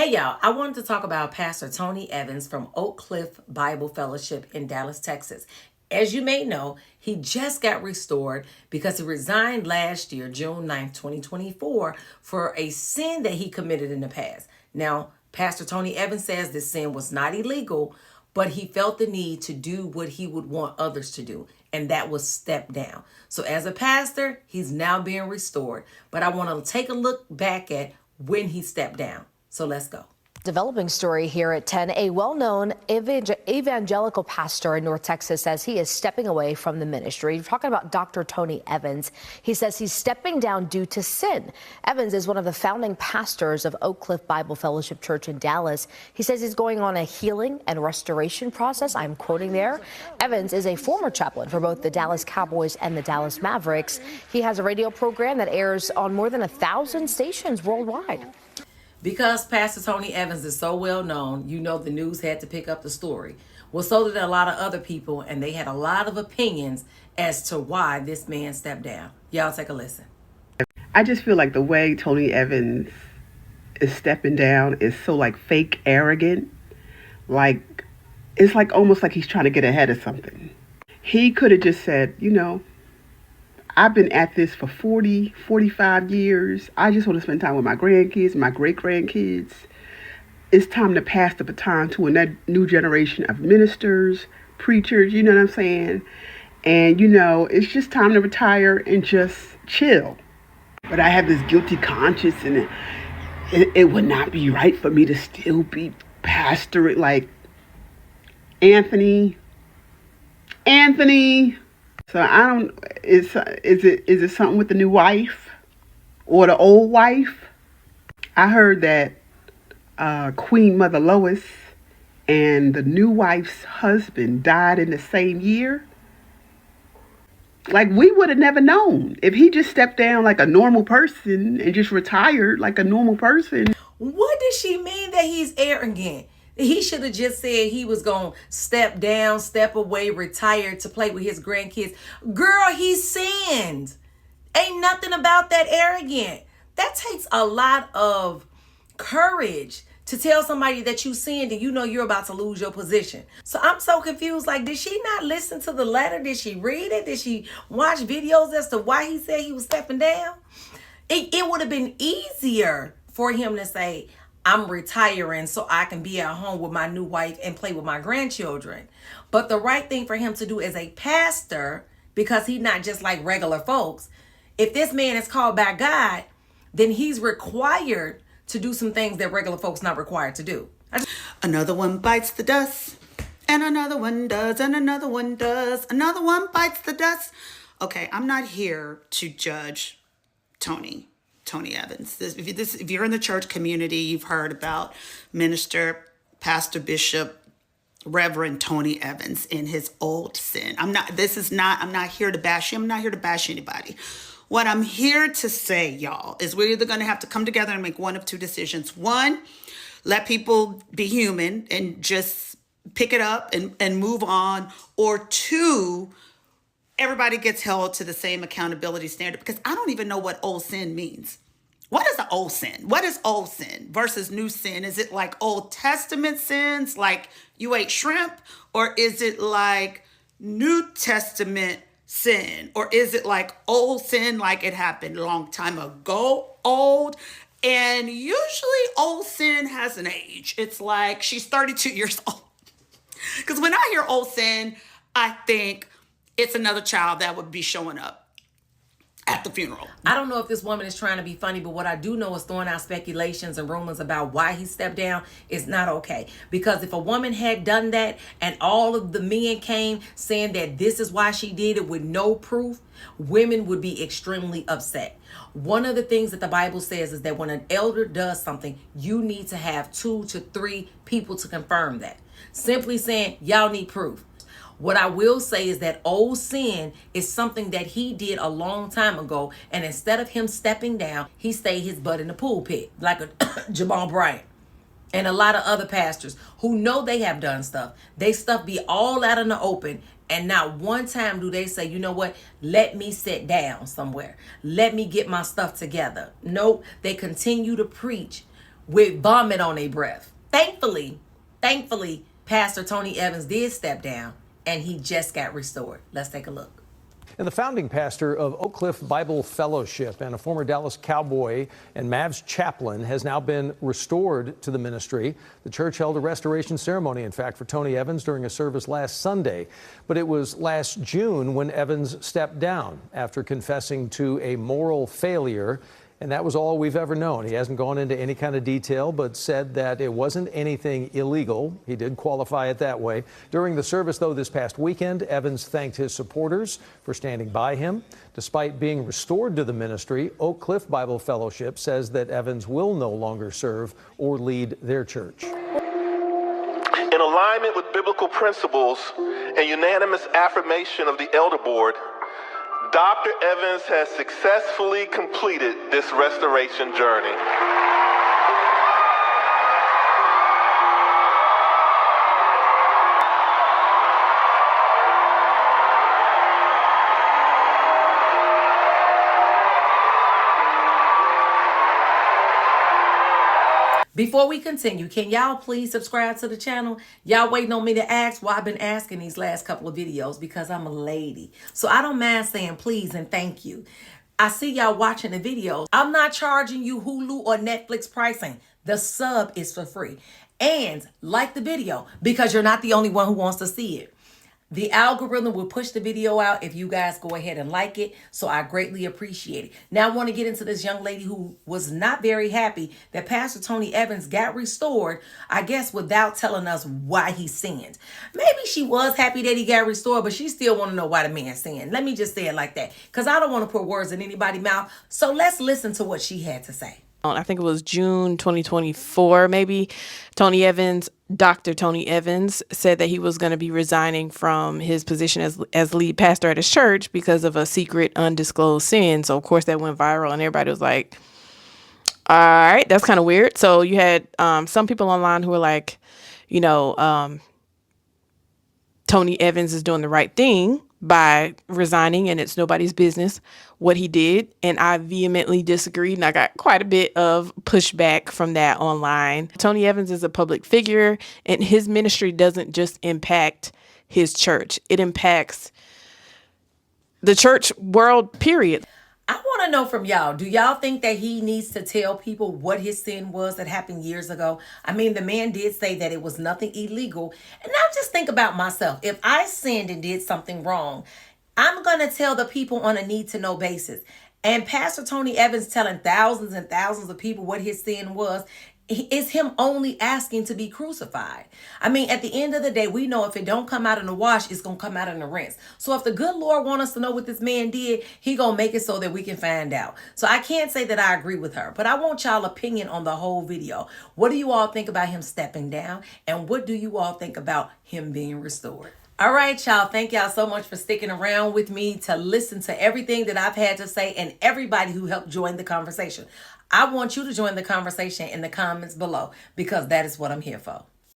Hey y'all, I wanted to talk about Pastor Tony Evans from Oak Cliff Bible Fellowship in Dallas, Texas. As you may know, he just got restored because he resigned last year, June 9th, 2024, for a sin that he committed in the past. Now, Pastor Tony Evans says this sin was not illegal, but he felt the need to do what he would want others to do, and that was step down. So as a pastor, he's now being restored, but I want to take a look back at when he stepped down. So let's go. Developing story here at 10. A well-known evangelical pastor in North Texas says he is stepping away from the ministry. We're talking about Dr. Tony Evans. He says he's stepping down due to sin. Evans is one of the founding pastors of Oak Cliff Bible Fellowship Church in Dallas. He says he's going on a healing and restoration process. I'm quoting there. Evans is a former chaplain for both the Dallas Cowboys and the Dallas Mavericks. He has a radio program that airs on more than 1,000 stations worldwide. Because Pastor Tony Evans is so well known, you know the news had to pick up the story. Well, so did a lot of other people, and they had a lot of opinions as to why this man stepped down. Y'all take a listen. I just feel like the way Tony Evans is stepping down is so like fake arrogant. Like, it's like almost like he's trying to get ahead of something. He could have just said, I've been at this for 40, 45 years. I just want to spend time with my grandkids, my great-grandkids. It's time to pass the baton to a new generation of ministers, preachers, you know what I'm saying? And, it's just time to retire and just chill. But I have this guilty conscience, and it would not be right for me to still be pastoring like Anthony. So I don't, is it something with the new wife or the old wife? I heard that Queen Mother Lois and the new wife's husband died in the same year. Like, we would have never known if he just stepped down like a normal person and just retired like a normal person. What does she mean that he's arrogant? He should have just said he was going to step down, step away, retire to play with his grandkids. Girl, he sinned. Ain't nothing about that arrogant. That takes a lot of courage to tell somebody that you sinned and you know you're about to lose your position. So I'm so confused. Like, did she not listen to the letter? Did she read it? Did she watch videos as to why he said he was stepping down? It would have been easier for him to say, I'm retiring so I can be at home with my new wife and play with my grandchildren. But the right thing for him to do as a pastor, because he's not just like regular folks, if this man is called by God, then he's required to do some things that regular folks not required to do. Another one bites the dust, and another one does, and another one does. Another one bites the dust. Okay, I'm not here to judge Tony Evans. If you're in the church community, you've heard about minister, pastor, bishop, Reverend Tony Evans and his old sin. I'm not here to bash him. I'm not here to bash anybody. What I'm here to say, y'all, is we're either going to have to come together and make one of two decisions. One, let people be human and just pick it up and move on. Or two, everybody gets held to the same accountability standard, because I don't even know what old sin means. What is an old sin? What is old sin versus new sin? Is it like Old Testament sins, like you ate shrimp? Or is it like New Testament sin? Or is it like old sin, like it happened a long time ago, old? And usually old sin has an age. It's like she's 32 years old. Because when I hear old sin, I think it's another child that would be showing up at the funeral. I don't know if this woman is trying to be funny, but what I do know is throwing out speculations and rumors about why he stepped down is not okay. Because if a woman had done that and all of the men came saying that this is why she did it with no proof, women would be extremely upset. One of the things that the Bible says is that when an elder does something, you need to have 2 to 3 people to confirm that. Simply saying, y'all need proof. What I will say is that old sin is something that he did a long time ago. And instead of him stepping down, he stayed his butt in the pulpit like a Jamal Bryant. And a lot of other pastors who know they have done stuff. They stuff be all out in the open. And not one time do they say, you know what, let me sit down somewhere. Let me get my stuff together. Nope, they continue to preach with vomit on their breath. Thankfully, Pastor Tony Evans did step down and he just got restored. Let's take a look. And the founding pastor of Oak Cliff Bible Fellowship and a former Dallas Cowboy and Mavs chaplain has now been restored to the ministry. The church held a restoration ceremony, in fact, for Tony Evans during a service last Sunday. But it was last June when Evans stepped down after confessing to a moral failure. And that was all we've ever known. He hasn't gone into any kind of detail, but said that it wasn't anything illegal. He did qualify it that way. During the service, though, this past weekend, Evans thanked his supporters for standing by him. Despite being restored to the ministry, Oak Cliff Bible Fellowship says that Evans will no longer serve or lead their church. In alignment with biblical principles and unanimous affirmation of the Elder Board, Dr. Evans has successfully completed this restoration journey. Before we continue, can y'all please subscribe to the channel? Y'all waiting on me to ask? Well, I've been asking these last couple of videos because I'm a lady. So I don't mind saying please and thank you. I see y'all watching the videos. I'm not charging you Hulu or Netflix pricing. The sub is for free. And like the video because you're not the only one who wants to see it. The algorithm will push the video out if you guys go ahead and like it. So I greatly appreciate it. Now I want to get into this young lady who was not very happy that Pastor Tony Evans got restored, I guess, without telling us why he sinned. Maybe she was happy that he got restored, but she still want to know why the man sinned. Let me just say it like that because I don't want to put words in anybody's mouth. So let's listen to what she had to say. I think it was June 2024, maybe, Dr. Tony Evans said that he was going to be resigning from his position as lead pastor at his church because of a secret undisclosed sin. So, of course, that went viral and everybody was like, all right, that's kind of weird. So you had some people online who were like, Tony Evans is doing the right thing by resigning and it's nobody's business what he did. And I vehemently disagreed and I got quite a bit of pushback from that online. Tony Evans is a public figure and his ministry doesn't just impact his church. It impacts the church world, period. I want to know from y'all, do y'all think that he needs to tell people what his sin was that happened years ago? I mean, the man did say that it was nothing illegal. And now just think about myself. If I sinned and did something wrong, I'm going to tell the people on a need-to-know basis. And Pastor Tony Evans telling thousands and thousands of people what his sin was is him only asking to be crucified. I mean, at the end of the day, we know if it don't come out in the wash, it's going to come out in the rinse. So if the good Lord wants us to know what this man did, he going to make it so that we can find out. So I can't say that I agree with her, but I want y'all opinion on the whole video. What do you all think about him stepping down? And what do you all think about him being restored? All right, y'all. Thank y'all so much for sticking around with me to listen to everything that I've had to say and everybody who helped join the conversation. I want you to join the conversation in the comments below because that is what I'm here for.